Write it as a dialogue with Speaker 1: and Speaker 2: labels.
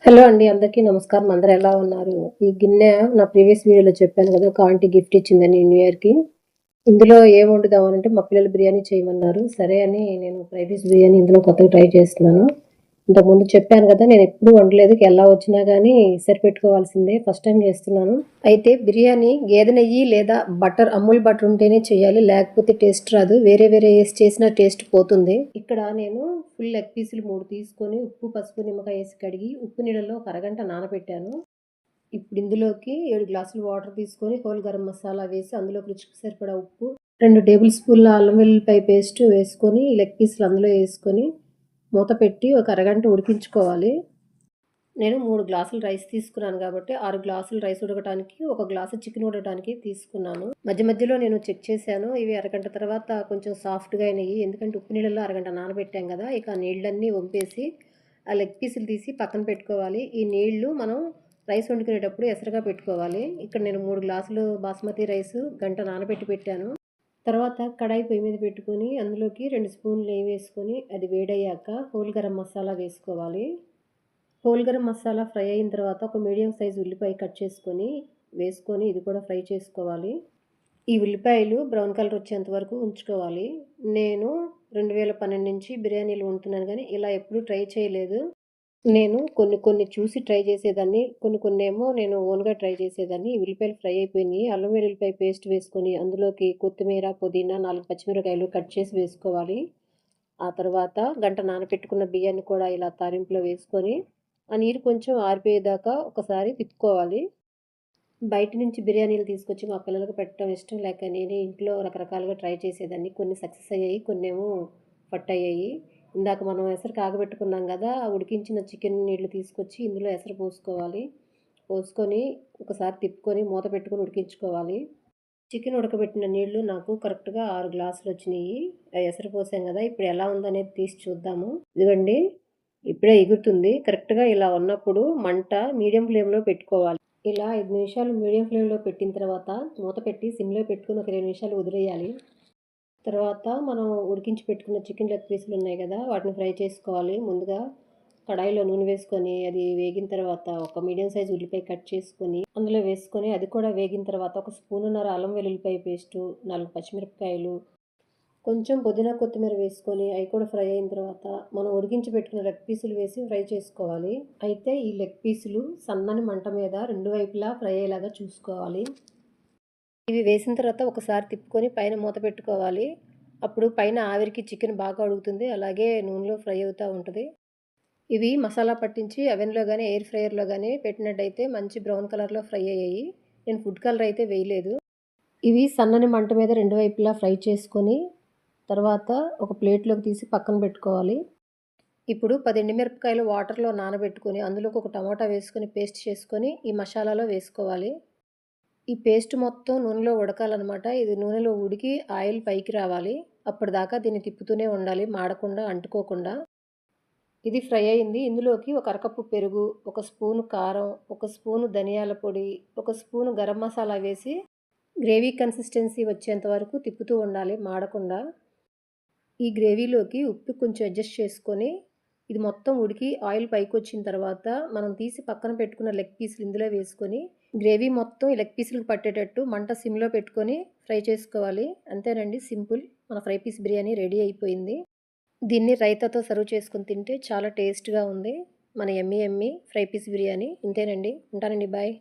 Speaker 1: Hello అండి. అందరికీ నమస్కారం. అందరూ ఎలా ఉన్నారు? ఈ గిన్నె నా ప్రీవియస్ వీడియోలో చెప్పాను కదా! ఒక ఆంటీ గిఫ్ట్ ఇచ్చిందని న్యూ ఇయర్‌కి. ఇందులో ఏం వండుదాం అనంటే మా పిల్లలు బిర్యానీ చేయమన్నారు. సరే అని నేను ఫ్రైడ్ రైస్ బిర్యానీ ఇందులో కొత్తగా ట్రై చేస్తున్నాను. ఇంతకుముందు చెప్పాను కదా! నేనెప్పుడూ వండలేదు. ఎలా వచ్చినా గానీ సరిపెట్టుకోవాల్సిందే. ఫస్ట్ టైమ్ చేస్తున్నాను. అయితే బిర్యానీ గేదె నెయ్యి లేదా బటర్ అమూల్ బటర్ ఉంటేనే చేయాలి. లేకపోతే టేస్ట్ రాదు. వేరే వేరే ఏసి చేసినా టేస్ట్ పోతుంది. ఇక్కడ నేను ఫుల్ లెగ్ పీసులు 3 తీసుకొని ఉప్పు, పసుపు, నిమ్మకాయ ఏసి కడిగి ఉప్పు నీళ్ళలో ఒక అరగంట నానబెట్టాను. ఇప్పుడు ఇందులోకి 7 గ్లాసులు వాటర్ తీసుకొని హోల్ గరం మసాలా వేసి అందులోకి రుచికి సరిపడా ఉప్పు, 2 టేబుల్ స్పూన్ల అల్లం వెల్లుల్లిపాయ పేస్ట్ వేసుకొని ఈ లెగ్ పీసులు అందులో వేసుకొని మూత పెట్టి ఒక అరగంట ఉడికించుకోవాలి. నేను 3 గ్లాసులు రైస్ తీసుకున్నాను కాబట్టి 6 గ్లాసులు రైస్ ఉడకడానికి, 1 గ్లాసు చికెన్ ఉడకడానికి తీసుకున్నాను. మధ్య మధ్యలో నేను చెక్ చేశాను. ఇవి అరగంట తర్వాత కొంచెం సాఫ్ట్‌గా అయినాయి. ఎందుకంటే ఉప్పు నీళ్ళలో అరగంట నానబెట్టాం కదా! ఇక ఆ నీళ్ళన్నీ వంపేసి ఆ లెగ్ పీసులు తీసి పక్కన పెట్టుకోవాలి. ఈ నీళ్లు మనం రైస్ వండుకునేటప్పుడు ఎసరుగా పెట్టుకోవాలి. ఇక్కడ నేను 3 గ్లాసులు బాస్మతి రైస్ గంట నానబెట్టి పెట్టాను. తర్వాత కడాయి పొయ్యి మీద పెట్టుకొని అందులోకి 2 స్పూన్లు నెయ్యి వేసుకొని అది వేడయ్యాక హోల్ గరం మసాలా వేసుకోవాలి. హోల్ గరం మసాలా ఫ్రై అయిన తర్వాత ఒక మీడియం సైజ్ ఉల్లిపాయ కట్ చేసుకొని వేసుకొని ఇది కూడా ఫ్రై చేసుకోవాలి. ఈ ఉల్లిపాయలు బ్రౌన్ కలర్ వచ్చేంత వరకు ఉంచుకోవాలి. నేను 2012 నుంచి బిర్యానీలు వండుతున్నాను కానీ ఇలా ఎప్పుడూ ట్రై చేయలేదు. నేను కొన్ని కొన్ని చూసి ట్రై చేసేదాన్ని. కొన్ని కొన్నేమో నేను ఓన్‌గా ట్రై చేసేదాన్ని. ఈ ఉల్లిపాయలు ఫ్రై అయిపోయినాయి. అల్లం వెల్లుల్లిపాయ పేస్ట్ వేసుకొని అందులోకి కొత్తిమీర, పుదీనా, 4 పచ్చిమిరపకాయలు కట్ చేసి వేసుకోవాలి. ఆ తర్వాత గంట నానబెట్టుకున్న బియ్యాన్ని కూడా ఇలా తాలింపులో వేసుకొని ఆ నీరు కొంచెం ఆరిపోయేదాకా ఒకసారి తిప్పుకోవాలి. బయట నుంచి బిర్యానీలు తీసుకొచ్చి మా పిల్లలకు పెట్టడం ఇష్టం లేక నేనే ఇంట్లో రకరకాలుగా ట్రై చేసేదాన్ని. కొన్ని సక్సెస్ అయ్యాయి. కొన్నేమో ఫట్ అయ్యాయి. ఇందాక మనం ఎసరు కాగబెట్టుకున్నాం కదా! ఉడికించిన చికెన్ నీళ్లు తీసుకొచ్చి ఇందులో ఎసరు పోసుకోవాలి. పోసుకొని ఒకసారి తిప్పుకొని మూత పెట్టుకొని ఉడికించుకోవాలి. చికెన్ ఉడకబెట్టిన నీళ్లు నాకు కరెక్ట్‌గా 6 గ్లాసులొచ్చినియి. ఎసరు పోసాం గదా! ఇప్పుడు ఎలా ఉందనేది తీసి చూద్దాము. ఇదిగోండి ఇప్పుడే ఎగురుతుంది. కరెక్ట్‌గా ఇలా ఉన్నప్పుడు మంట మీడియం ఫ్లేమ్‌లో పెట్టుకోవాలి. ఇలా 5 నిమిషాలు మీడియం ఫ్లేమ్‌లో పెట్టిన తర్వాత మూత పెట్టి సిమ్‌లో పెట్టుకొని ఒక 2 నిమిషాలు వదిలేయాలి. తర్వాత మనం ఉడికించి పెట్టుకున్న చికెన్ లెగ్ పీసులున్నాయి గదా! వాటిని ఫ్రై చేసుకోవాలి. ముందుగా కడాయిలో నూనె వేసుకొని అది వేగిన తర్వాత ఒక మీడియం సైజ్ ఉల్లిపాయ కట్ చేసుకొని అందులో వేసుకొని అది కూడా వేగిన తర్వాత ఒక స్పూనున్నర అల్లం వెల్లుల్లిపాయ పేస్టు, 4 పచ్చిమిరపకాయలు, కొంచెం పుదీనా కొత్తిమీర వేసుకొని అవి కూడా ఫ్రై అయిన తర్వాత మనం ఉడికించి పెట్టుకున్న లెగ్ పీసులు వేసి ఫ్రై చేసుకోవాలి. అయితే ఈ లెగ్ పీసులు సన్నని మంట మీద 2 వైపులా ఫ్రై అయ్యేలాగా చూసుకోవాలి. ఇవి వేసిన తర్వాత ఒకసారి తిప్పుకొని పైన మూత పెట్టుకోవాలి. అప్పుడు పైన ఆవిరికి చికెన్ బాగా ఉడుకుతుంది. అలాగే నూనెలో ఫ్రై అవుతూ ఉంటుంది. ఇవి మసాలా పట్టించి అవెన్‌లో గానీ, ఎయిర్ ఫ్రైయర్‌లో గానీ పెట్టినట్టయితే మంచి బ్రౌన్ కలర్‌లో ఫ్రై అయ్యాయి. నేను ఫుడ్ కలర్ అయితే వేయలేదు. ఇవి సన్నని మంట మీద 2 వైపులా ఫ్రై చేసుకొని తర్వాత ఒక ప్లేట్‌లోకి తీసి పక్కన పెట్టుకోవాలి. ఇప్పుడు 10 ఎండుమిరపకాయలు వాటర్‌లో నానబెట్టుకొని అందులోకి ఒక టమాటా వేసుకొని పేస్ట్ చేసుకొని ఈ మసాలాలో వేసుకోవాలి. ఈ పేస్ట్ మొత్తం నూనెలో ఉడకాలనమాట. ఇది నూనెలో ఉడికి ఆయిల్ పైకి రావాలి. అప్పటిదాకా దీన్ని తిప్పుతూనే ఉండాలి మాడకుండా, అంటుకోకుండా. ఇది ఫ్రై అయింది. ఇందులోకి ఒక అరకప్పు పెరుగు, ఒక స్పూను కారం, ఒక స్పూను ధనియాల పొడి, ఒక స్పూను గరం మసాలా వేసి గ్రేవీ కన్సిస్టెన్సీ వచ్చేంత వరకు తిప్పుతూ ఉండాలి మాడకుండా. ఈ గ్రేవీలోకి ఉప్పు కొంచెం అడ్జస్ట్ చేసుకొని ఇది మొత్తం ఉడికి ఆయిల్ పైకొచ్చిన తర్వాత మనం తీసి పక్కన పెట్టుకున్న లెగ్ పీసులు ఇందులో వేసుకొని గ్రేవీ మొత్తం ఈ లెగ్ పీసులకు పట్టేటట్టు మంట సిమ్‌లో పెట్టుకొని ఫ్రై చేసుకోవాలి. అంతేనండి సింపుల్. మన ఫ్రై పీస్ బిర్యానీ రెడీ అయిపోయింది. దీన్ని రైతాతో సర్వ్ చేసుకొని తింటే చాలా టేస్ట్‌గా ఉంది. మన యమ్మీ యమ్మీ ఫ్రై పీస్ బిర్యానీ. ఇంతేనండి. ఉంటానండి. బాయ్.